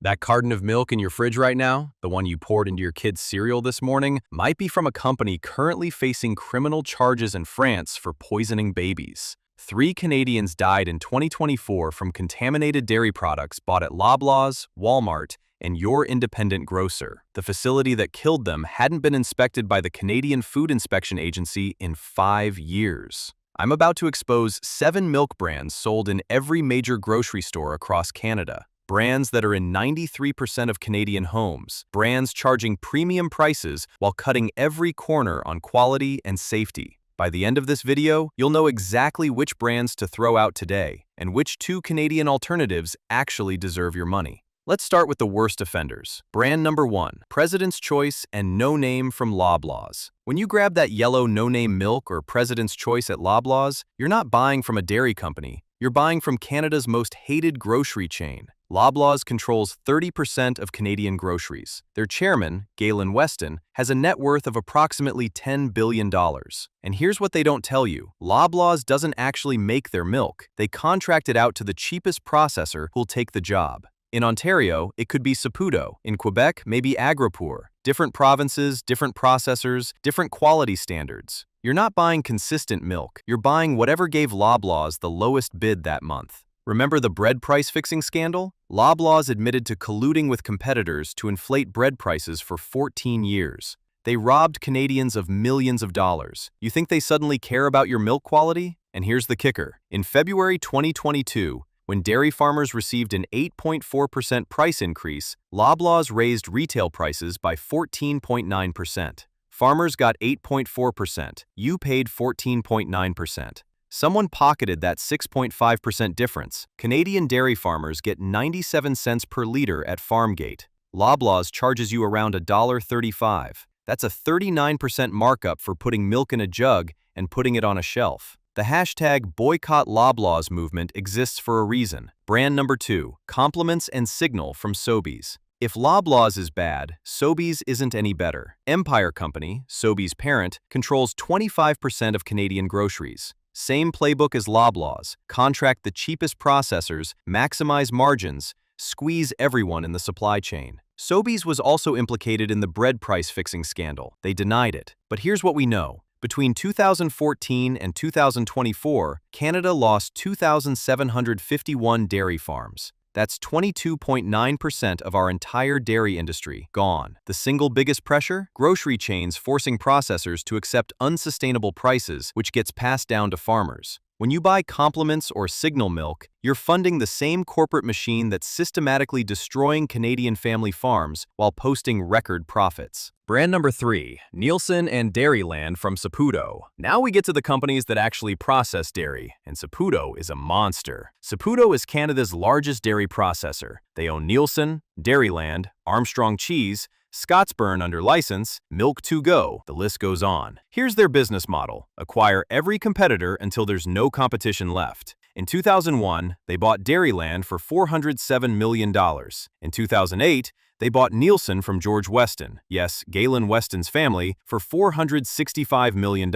That carton of milk in your fridge right now, the one you poured into your kid's cereal this morning, might be from a company currently facing criminal charges in France for poisoning babies. 3 Canadians died in 2024 from contaminated dairy products bought at Loblaws, Walmart, and your independent grocer. The facility that killed them hadn't been inspected by the Canadian Food Inspection Agency in 5 years. I'm about to expose 7 milk brands sold in every major grocery store across Canada. Brands that are in 93% of Canadian homes. Brands charging premium prices while cutting every corner on quality and safety. By the end of this video, you'll know exactly which brands to throw out today and which 2 Canadian alternatives actually deserve your money. Let's start with the worst offenders. Brand number 1, President's Choice and No Name from Loblaws. When you grab that yellow no-name milk or President's Choice at Loblaws, you're not buying from a dairy company. You're buying from Canada's most hated grocery chain. Loblaws controls 30% of Canadian groceries. Their chairman, Galen Weston, has a net worth of approximately $10 billion. And here's what they don't tell you. Loblaws doesn't actually make their milk. They contract it out to the cheapest processor who'll take the job. In Ontario, it could be Saputo. In Quebec, maybe Agropur. Different provinces, different processors, different quality standards. You're not buying consistent milk. You're buying whatever gave Loblaws the lowest bid that month. Remember the bread price fixing scandal? Loblaws admitted to colluding with competitors to inflate bread prices for 14 years. They robbed Canadians of millions of dollars. You think they suddenly care about your milk quality? And here's the kicker. In February 2022, when dairy farmers received an 8.4% price increase, Loblaws raised retail prices by 14.9%. Farmers got 8.4%. You paid 14.9%. Someone pocketed that 6.5% difference. Canadian dairy farmers get 97 cents per liter at Farmgate. Loblaws charges you around $1.35. That's a 39% markup for putting milk in a jug and putting it on a shelf. The hashtag Boycott Loblaws movement exists for a reason. Brand number 2, Compliments and Signal from Sobeys. If Loblaws is bad, Sobeys isn't any better. Empire Company, Sobeys' parent, controls 25% of Canadian groceries. Same playbook as Loblaws. Contract the cheapest processors, maximize margins, squeeze everyone in the supply chain. Sobeys was also implicated in the bread price fixing scandal. They denied it. But here's what we know. Between 2014 and 2024, Canada lost 2,751 dairy farms. That's 22.9% of our entire dairy industry gone. The single biggest pressure? Grocery chains forcing processors to accept unsustainable prices, which gets passed down to farmers. When you buy Compliments or Signal milk, you're funding the same corporate machine that's systematically destroying Canadian family farms while posting record profits. Brand number 3, Nielsen and Dairyland from Saputo. Now we get to the companies that actually process dairy, and Saputo is a monster. Saputo is Canada's largest dairy processor. They own Nielsen, Dairyland, Armstrong Cheese, Scotsburn under license, Milk2Go, the list goes on. Here's their business model. Acquire every competitor until there's no competition left. In 2001, they bought Dairyland for $407 million. In 2008, they bought Nielsen from George Weston, yes, Galen Weston's family, for $465 million.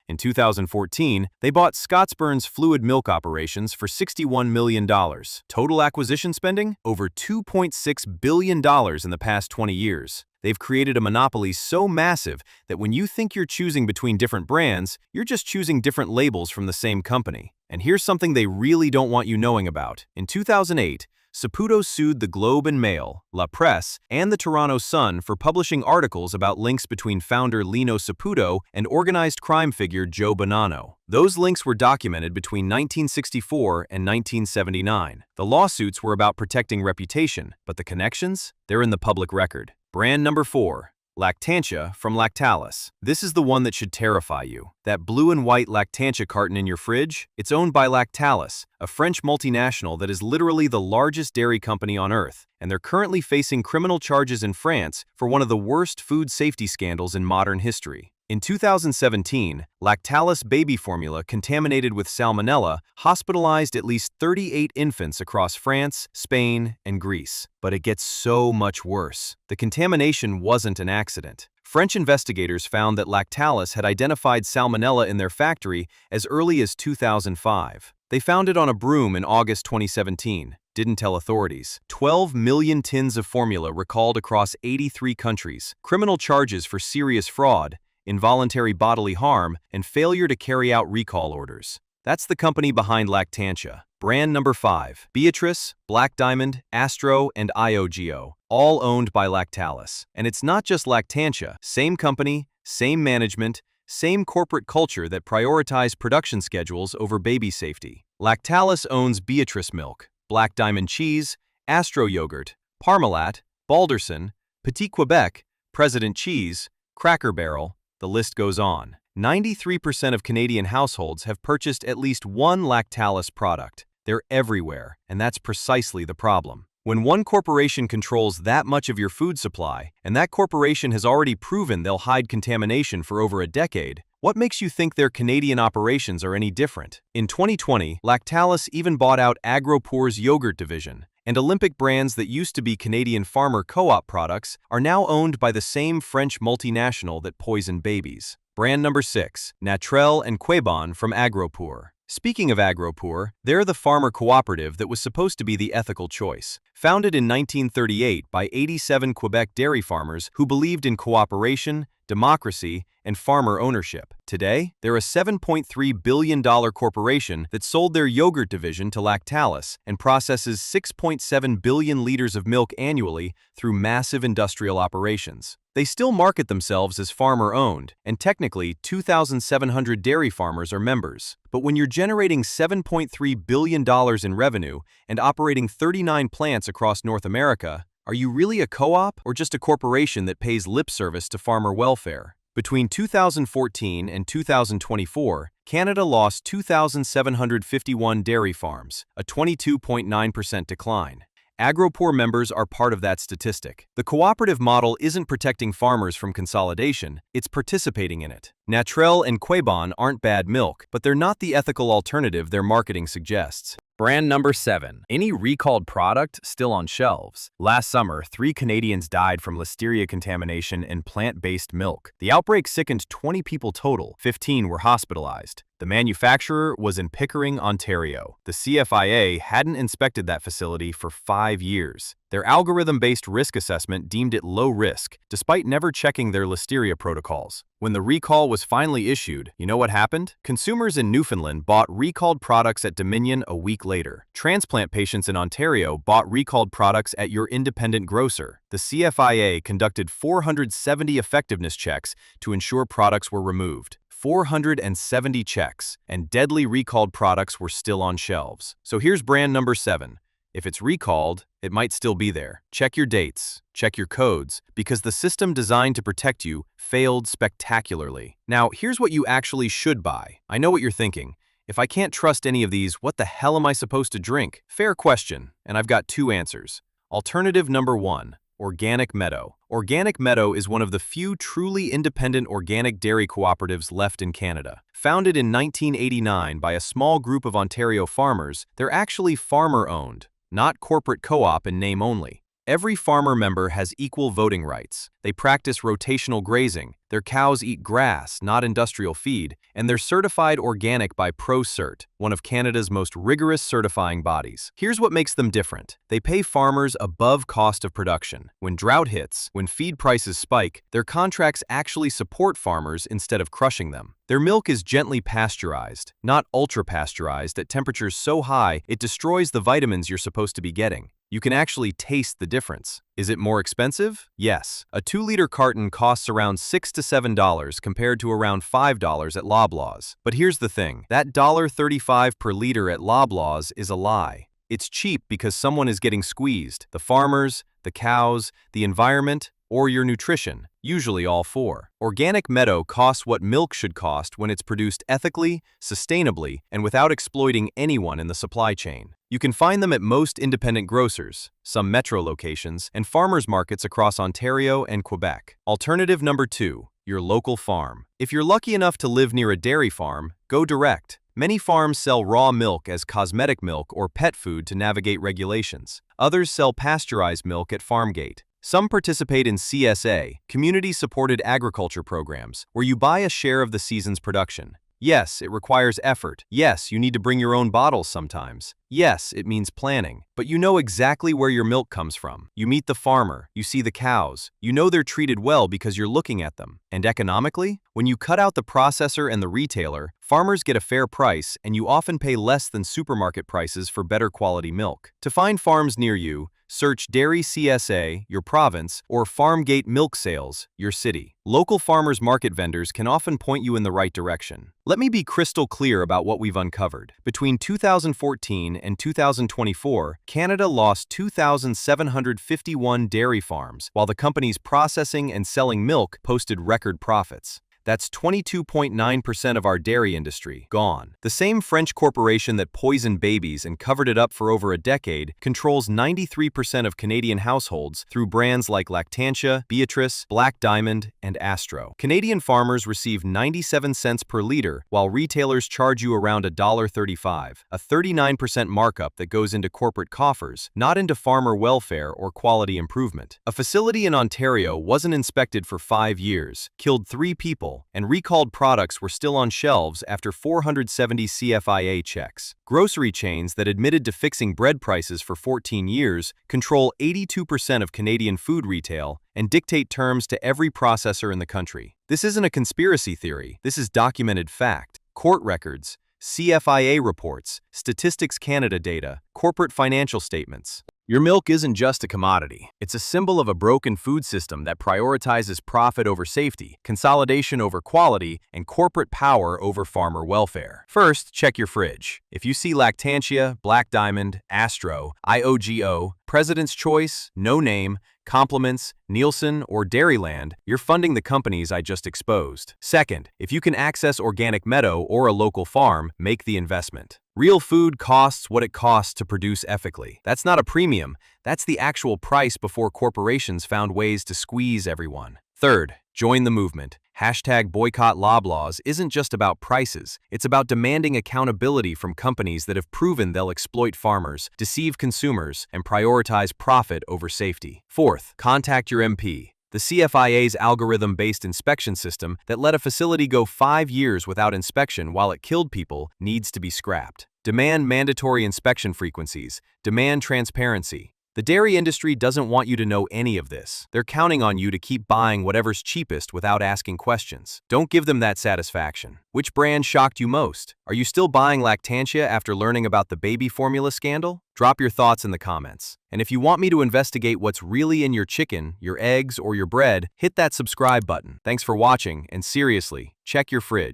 In 2014, they bought Scotsburn's fluid milk operations for $61 million. Total acquisition spending? Over $2.6 billion in the past 20 years. They've created a monopoly so massive that when you think you're choosing between different brands, you're just choosing different labels from the same company. And here's something they really don't want you knowing about. In 2008, Saputo sued the Globe and Mail, La Presse, and the Toronto Sun for publishing articles about links between founder Lino Saputo and organized crime figure Joe Bonanno. Those links were documented between 1964 and 1979. The lawsuits were about protecting reputation, but the connections? They're in the public record. Brand number 4. Lactantia from Lactalis. This is the one that should terrify you. That blue and white Lactantia carton in your fridge? It's owned by Lactalis, a French multinational that is literally the largest dairy company on earth, and they're currently facing criminal charges in France for one of the worst food safety scandals in modern history. In 2017, Lactalis baby formula contaminated with salmonella hospitalized at least 38 infants across France, Spain, and Greece. But it gets so much worse. The contamination wasn't an accident. French investigators found that Lactalis had identified salmonella in their factory as early as 2005. They found it on a broom in August 2017. didn't tell authorities. 12 million tins of formula recalled across 83 countries. Criminal charges for serious fraud, involuntary bodily harm, and failure to carry out recall orders. That's the company behind Lactantia. Brand number 5. Beatrice, Black Diamond, Astro, and IOGO, all owned by Lactalis. And it's not just Lactantia. Same company, same management, same corporate culture that prioritize production schedules over baby safety. Lactalis owns Beatrice Milk, Black Diamond Cheese, Astro Yogurt, Parmalat, Balderson, Petit Quebec, President Cheese, Cracker Barrel, the list goes on. 93% of Canadian households have purchased at least one Lactalis product. They're everywhere, and that's precisely the problem. When one corporation controls that much of your food supply, and that corporation has already proven they'll hide contamination for over a decade, what makes you think their Canadian operations are any different? In 2020, Lactalis even bought out Agropour's yogurt division, and Olympic brands that used to be Canadian farmer co-op products are now owned by the same French multinational that poisoned babies. Brand number 6, Natrel and Quebon from Agropour. Speaking of Agropour, they're the farmer cooperative that was supposed to be the ethical choice. Founded in 1938 by 87 Quebec dairy farmers who believed in cooperation, democracy, and farmer ownership. Today, they're a $7.3 billion corporation that sold their yogurt division to Lactalis and processes 6.7 billion liters of milk annually through massive industrial operations. They still market themselves as farmer-owned, and technically 2,700 dairy farmers are members. But when you're generating $7.3 billion in revenue and operating 39 plants across North America, are you really a co-op or just a corporation that pays lip service to farmer welfare? Between 2014 and 2024, Canada lost 2,751 dairy farms, a 22.9% decline. Agropour members are part of that statistic. The cooperative model isn't protecting farmers from consolidation, it's participating in it. Natrel and Quebon aren't bad milk, but they're not the ethical alternative their marketing suggests. Brand number 7. Any recalled product still on shelves. Last summer, 3 Canadians died from listeria contamination in plant-based milk. The outbreak sickened 20 people total. 15 were hospitalized. The manufacturer was in Pickering, Ontario. The CFIA hadn't inspected that facility for 5 years. Their algorithm-based risk assessment deemed it low risk, despite never checking their listeria protocols. When the recall was finally issued, you know what happened? Consumers in Newfoundland bought recalled products at Dominion a week later. Transplant patients in Ontario bought recalled products at your independent grocer. The CFIA conducted 470 effectiveness checks to ensure products were removed. 470 checks, and deadly recalled products were still on shelves. So here's brand number 7. If it's recalled, it might still be there. Check your dates, check your codes, because the system designed to protect you failed spectacularly. Now, here's what you actually should buy. I know what you're thinking. If I can't trust any of these, what the hell am I supposed to drink? Fair question, and I've got 2 answers. Alternative number 1. Organic Meadow. Organic Meadow is one of the few truly independent organic dairy cooperatives left in Canada. Founded in 1989 by a small group of Ontario farmers, they're actually farmer-owned, not corporate co-op in name only. Every farmer member has equal voting rights. They practice rotational grazing. Their cows eat grass, not industrial feed, and they're certified organic by ProCert, one of Canada's most rigorous certifying bodies. Here's what makes them different. They pay farmers above cost of production. When drought hits, when feed prices spike, their contracts actually support farmers instead of crushing them. Their milk is gently pasteurized, not ultra-pasteurized at temperatures so high it destroys the vitamins you're supposed to be getting. You can actually taste the difference. Is it more expensive? Yes. A 2-liter carton costs around $6 to $7 compared to around $5 at Loblaws. But here's the thing, that $1.35 per liter at Loblaws is a lie. It's cheap because someone is getting squeezed. The farmers, the cows, the environment, or your nutrition, usually all 4. Organic Meadow costs what milk should cost when it's produced ethically, sustainably, and without exploiting anyone in the supply chain. You can find them at most independent grocers, some metro locations, and farmers markets across Ontario and Quebec. Alternative number 2, your local farm. If you're lucky enough to live near a dairy farm, go direct. Many farms sell raw milk as cosmetic milk or pet food to navigate regulations. Others sell pasteurized milk at farm gate. Some participate in CSA, community-supported agriculture programs, where you buy a share of the season's production. Yes, it requires effort. Yes, you need to bring your own bottles sometimes. Yes, it means planning. But you know exactly where your milk comes from. You meet the farmer, you see the cows, you know they're treated well because you're looking at them. And economically, when you cut out the processor and the retailer, farmers get a fair price and you often pay less than supermarket prices for better quality milk. To find farms near you, search Dairy CSA, your province, or Farmgate Milk Sales, your city. Local farmers market vendors can often point you in the right direction. Let me be crystal clear about what we've uncovered. Between 2014 and 2024, Canada lost 2,751 dairy farms, while the companies processing and selling milk posted record profits. That's 22.9% of our dairy industry gone. The same French corporation that poisoned babies and covered it up for over a decade controls 93% of Canadian households through brands like Lactantia, Beatrice, Black Diamond, and Astro. Canadian farmers receive 97 cents per liter, while retailers charge you around $1.35, a 39% markup that goes into corporate coffers, not into farmer welfare or quality improvement. A facility in Ontario wasn't inspected for 5 years, killed 3 people, and recalled products were still on shelves after 470 CFIA checks. Grocery chains that admitted to fixing bread prices for 14 years control 82% of Canadian food retail and dictate terms to every processor in the country. This isn't a conspiracy theory, this is documented fact. Court records, CFIA reports, Statistics Canada data, corporate financial statements. Your milk isn't just a commodity. It's a symbol of a broken food system that prioritizes profit over safety, consolidation over quality, and corporate power over farmer welfare. First, check your fridge. If you see Lactantia, Black Diamond, Astro, IOGO, President's Choice, No Name, Compliments, Nielsen, or Dairyland, you're funding the companies I just exposed. Second, if you can access organic meadow or a local farm, make the investment. Real food costs what it costs to produce ethically. That's not a premium, that's the actual price before corporations found ways to squeeze everyone. Third, join the movement. Hashtag boycott Loblaws isn't just about prices, it's about demanding accountability from companies that have proven they'll exploit farmers, deceive consumers, and prioritize profit over safety. Fourth, contact your MP. The CFIA's algorithm-based inspection system that let a facility go 5 years without inspection while it killed people needs to be scrapped. Demand mandatory inspection frequencies. Demand transparency. The dairy industry doesn't want you to know any of this. They're counting on you to keep buying whatever's cheapest without asking questions. Don't give them that satisfaction. Which brand shocked you most? Are you still buying Lactantia after learning about the baby formula scandal? Drop your thoughts in the comments. And if you want me to investigate what's really in your chicken, your eggs, or your bread, hit that subscribe button. Thanks for watching, and seriously, check your fridge.